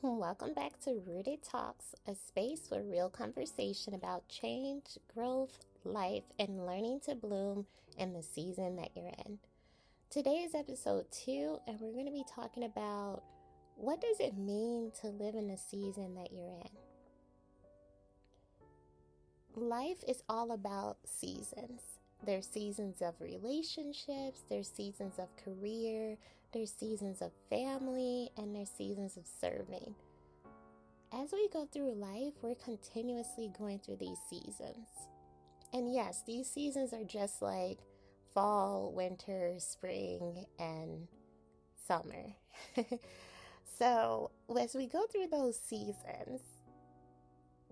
Welcome back to Rooted Talks, a space for real conversation about change, growth, life, and learning to bloom in the season that you're in. Today is episode 2, and we're going to be talking about what does it mean to live in the season that you're in. Life is all about seasons. There's seasons of relationships, there's seasons of career, there's seasons of family, and there's seasons of serving. As we go through life, we're continuously going through these seasons. And yes, these seasons are just like fall, winter, spring, and summer. So as we go through those seasons,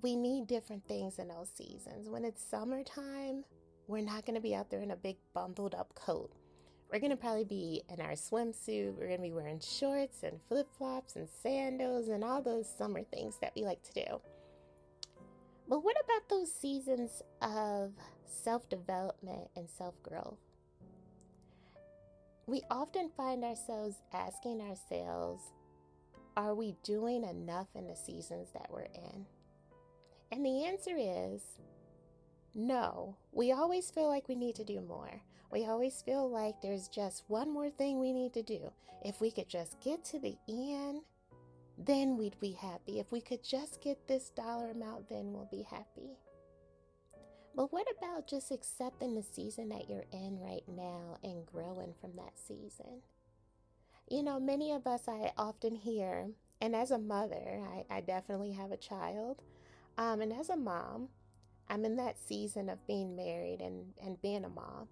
we need different things in those seasons. When it's summertime, we're not going to be out there in a big bundled up coat. We're going to probably be in our swimsuit. We're going to be wearing shorts and flip-flops and sandals and all those summer things that we like to do. But what about those seasons of self-development and self-growth? We often find ourselves asking ourselves, are we doing enough in the seasons that we're in? And the answer is no. We always feel like we need to do more. We always feel like there's just one more thing we need to do. If we could just get to the end, then we'd be happy. If we could just get this dollar amount, then we'll be happy. But what about just accepting the season that you're in right now and growing from that season? You know, many of us, I often hear, and as a mother, I definitely have a child, and as a mom, I'm in that season of being married and being a mom.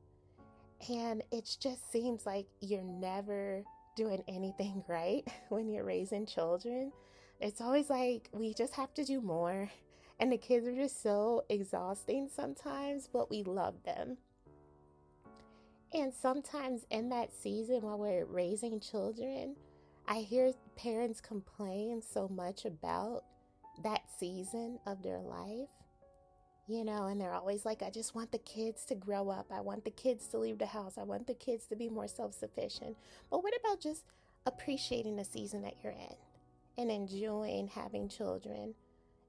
And it just seems like you're never doing anything right when you're raising children. It's always like we just have to do more. And the kids are just so exhausting sometimes, but we love them. And sometimes in that season while we're raising children, I hear parents complain so much about that season of their life. You know, and they're always like, I just want the kids to grow up. I want the kids to leave the house. I want the kids to be more self-sufficient. But what about just appreciating the season that you're in and enjoying having children?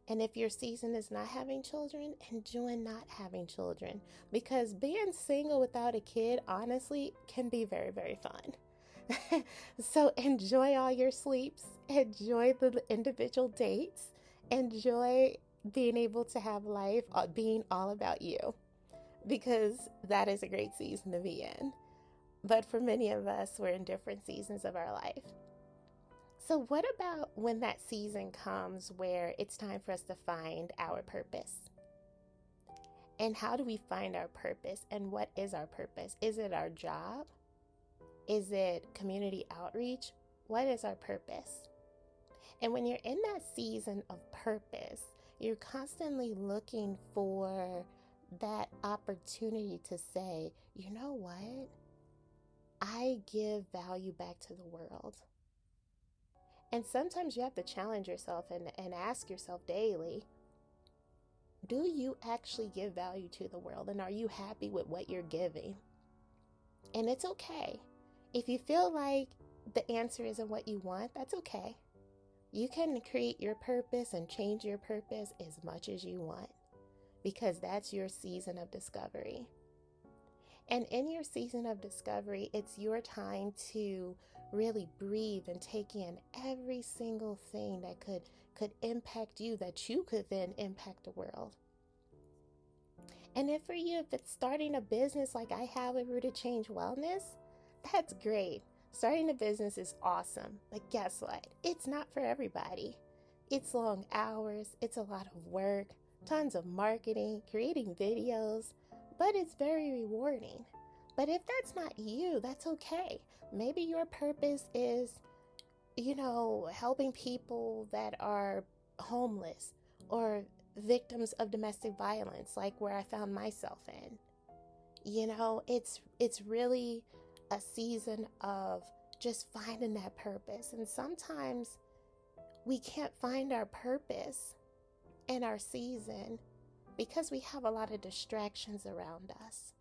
And if your season is not having children, enjoying not having children. Because being single without a kid, honestly, can be very, very fun. So enjoy all your sleeps. Enjoy the individual dates. Enjoy being able to have life being all about you, because that is a great season to be in. But for many of us, we're in different seasons of our life. So what about when that season comes where it's time for us to find our purpose? And how do we find our purpose? And what is our purpose? Is it our job? Is it community outreach? What is our purpose? And when you're in that season of purpose, you're constantly looking for that opportunity to say, you know what? I give value back to the world. And sometimes you have to challenge yourself and ask yourself daily, do you actually give value to the world? And are you happy with what you're giving? And it's okay. If you feel like the answer isn't what you want, that's okay. You can create your purpose and change your purpose as much as you want, because that's your season of discovery. And in your season of discovery, it's your time to really breathe and take in every single thing that could impact you, that you could then impact the world. And if for you, if it's starting a business like I have with Rooted Change Wellness, that's great. Starting a business is awesome, but guess what? It's not for everybody. It's long hours, it's a lot of work, tons of marketing, creating videos, but it's very rewarding. But if that's not you, that's okay. Maybe your purpose is, helping people that are homeless or victims of domestic violence, like where I found myself in. It's really a season of just finding that purpose. And sometimes we can't find our purpose in our season because we have a lot of distractions around us.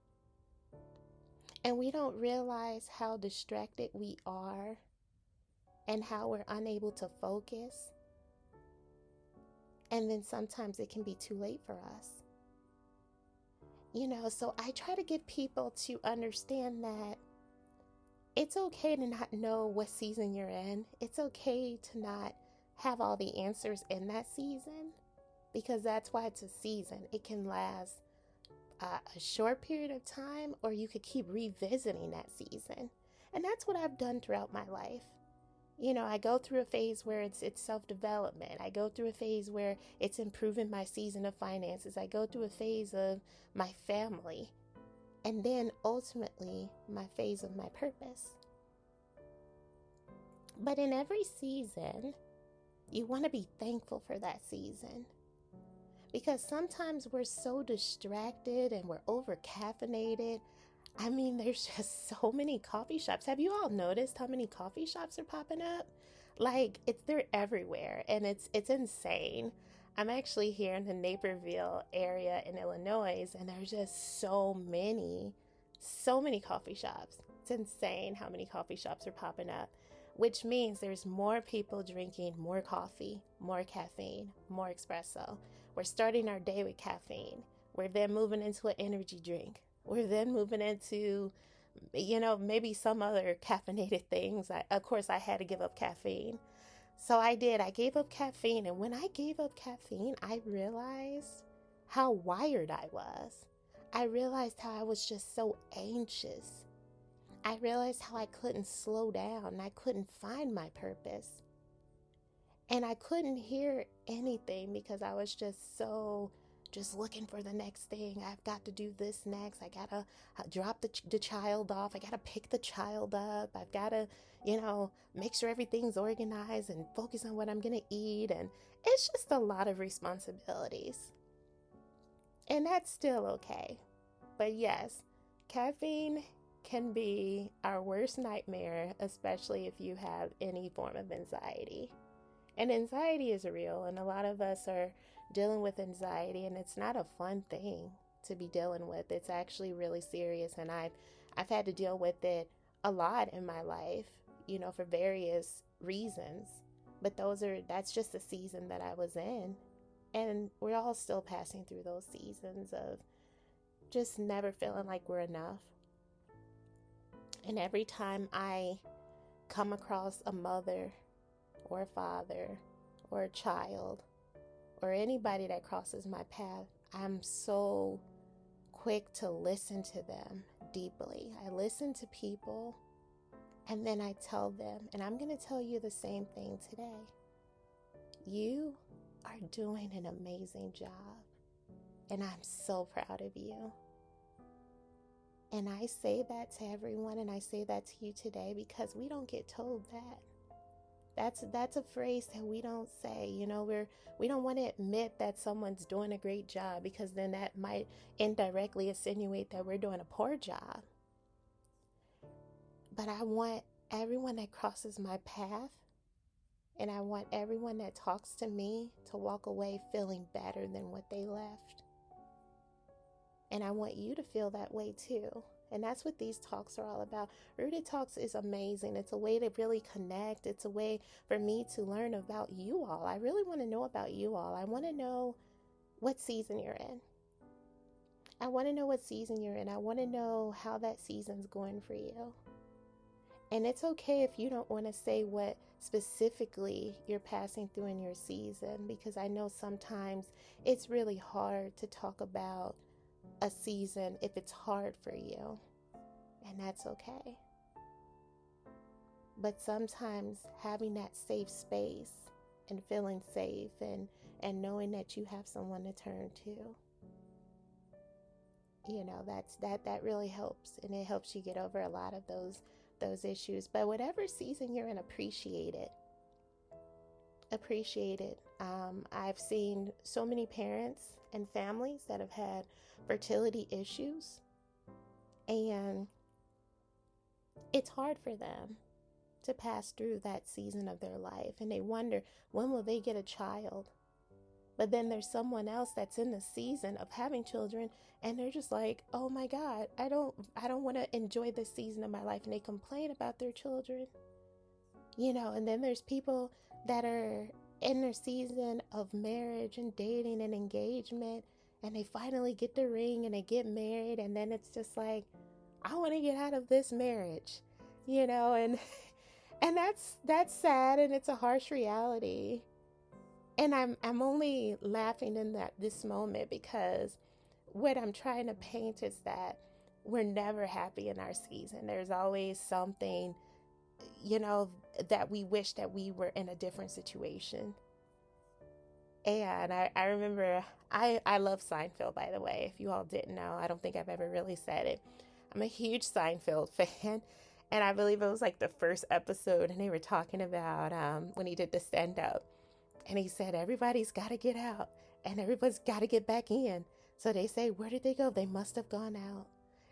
And we don't realize how distracted we are and how we're unable to focus And then sometimes it can be too late for us. So I try to get people to understand that it's okay to not know what season you're in. It's okay to not have all the answers in that season, because that's why it's a season. It can last a short period of time, or you could keep revisiting that season. And that's what I've done throughout my life. I go through a phase where it's self-development. I go through a phase where it's improving my season of finances. I go through a phase of my family. And then ultimately, my phase of my purpose. But in every season, you want to be thankful for that season. Because sometimes we're so distracted and we're over caffeinated. I mean, there's just so many coffee shops. Have you all noticed how many coffee shops are popping up? Like, they're everywhere, and it's insane. I'm actually here in the Naperville area in Illinois, and there's just so many coffee shops. It's insane how many coffee shops are popping up, which means there's more people drinking more coffee, more caffeine, more espresso. We're starting our day with caffeine. We're then moving into an energy drink. We're then moving into, maybe some other caffeinated things. Of course, I had to give up caffeine. So I did. I gave up caffeine. And when I gave up caffeine, I realized how wired I was. I realized how I was just so anxious. I realized how I couldn't slow down. I couldn't find my purpose. And I couldn't hear anything because I was just looking for the next thing. I've got to do this next. I got to drop the child off. I got to pick the child up. I've got to, make sure everything's organized and focus on what I'm going to eat. And it's just a lot of responsibilities. And that's still okay. But yes, caffeine can be our worst nightmare, especially if you have any form of anxiety. And anxiety is real, and a lot of us are dealing with anxiety, and it's not a fun thing to be dealing with. It's actually really serious, and I've had to deal with it a lot in my life, for various reasons. But that's just the season that I was in. And we're all still passing through those seasons of just never feeling like we're enough. And every time I come across a mother or a father or a child or anybody that crosses my path, I'm so quick to listen to them deeply. I listen to people, and then I tell them, and I'm going to tell you the same thing today. You are doing an amazing job, and I'm so proud of you. And I say that to everyone, and I say that to you today because we don't get told that. That's a phrase that we don't say. We don't want to admit that someone's doing a great job, because then that might indirectly insinuate that we're doing a poor job. But I want everyone that crosses my path, and I want everyone that talks to me to walk away feeling better than what they left. And I want you to feel that way too. And that's what these talks are all about. Rooted Talks is amazing. It's a way to really connect. It's a way for me to learn about you all. I really want to know about you all. I want to know what season you're in. I want to know what season you're in. I want to know how that season's going for you. And it's okay if you don't want to say what specifically you're passing through in your season, because I know sometimes it's really hard to talk about a season if it's hard for you, and that's okay. But sometimes having that safe space and feeling safe and knowing that you have someone to turn to, that really helps, and it helps you get over a lot of those issues. But whatever season you're in, appreciate it. I've seen so many parents and families that have had fertility issues, and it's hard for them to pass through that season of their life, and they wonder, when will they get a child? But then there's someone else that's in the season of having children, and they're just like, oh my God, I don't want to enjoy this season of my life, and they complain about their children. And then there's people that are in their season of marriage and dating and engagement, and they finally get the ring and they get married, and then it's just like, I want to get out of this marriage, and and that's sad, and it's a harsh reality. And I'm only laughing in this moment because what I'm trying to paint is that we're never happy in our season. There's always something, you know, that we wish that we were in a different situation. And I remember, I love Seinfeld, by the way. If you all didn't know, I don't think I've ever really said it. I'm a huge Seinfeld fan. And I believe it was like the first episode, and they were talking about when he did the stand up. And he said, everybody's got to get out and everybody's got to get back in. So they say, where did they go? They must have gone out,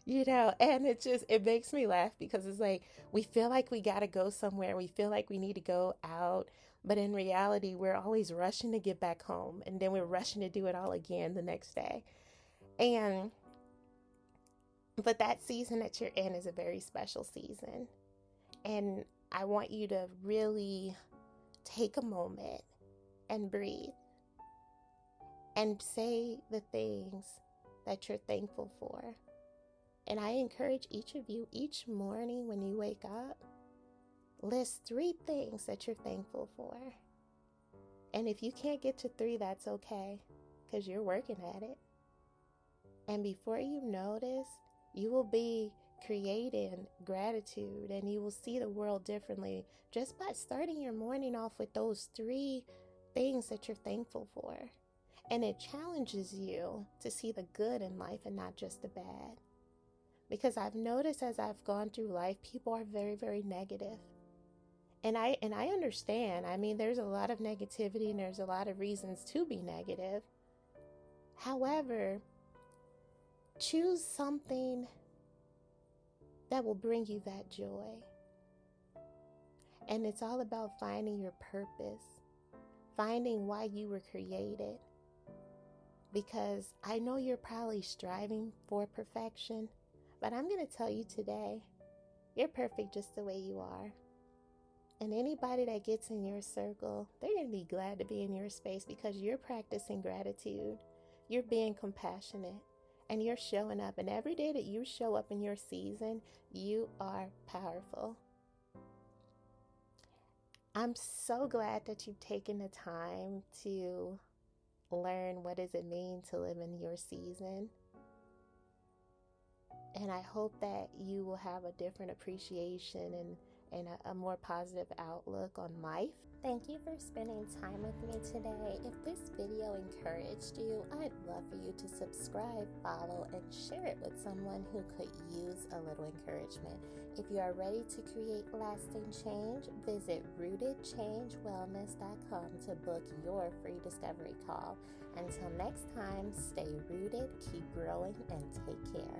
and it makes me laugh because it's like, we feel like we got to go somewhere. We feel like we need to go out. But in reality, we're always rushing to get back home. And then we're rushing to do it all again the next day. But that season that you're in is a very special season. And I want you to really take a moment and breathe and say the things that you're thankful for. And I encourage each of you, each morning when you wake up, list 3 things that you're thankful for. And if you can't get to 3, that's okay, because you're working at it. And before you notice, you will be creating gratitude, and you will see the world differently just by starting your morning off with those 3 things that you're thankful for. And it challenges you to see the good in life and not just the bad. Because I've noticed as I've gone through life, people are very, very negative. And I understand. I mean, there's a lot of negativity and there's a lot of reasons to be negative. However, choose something that will bring you that joy. And it's all about finding your purpose, finding why you were created. Because I know you're probably striving for perfection, but I'm going to tell you today, you're perfect just the way you are. And anybody that gets in your circle, they're going to be glad to be in your space because you're practicing gratitude. You're being compassionate. And you're showing up. And every day that you show up in your season, you are powerful. I'm so glad that you've taken the time to learn what does it mean to live in your season. And I hope that you will have a different appreciation and a more positive outlook on life. Thank you for spending time with me today. If this video encouraged you, I'd love for you to subscribe, follow, and share it with someone who could use a little encouragement. If you are ready to create lasting change, visit rootedchangewellness.com to book your free discovery call. Until next time, stay rooted, keep growing, and take care.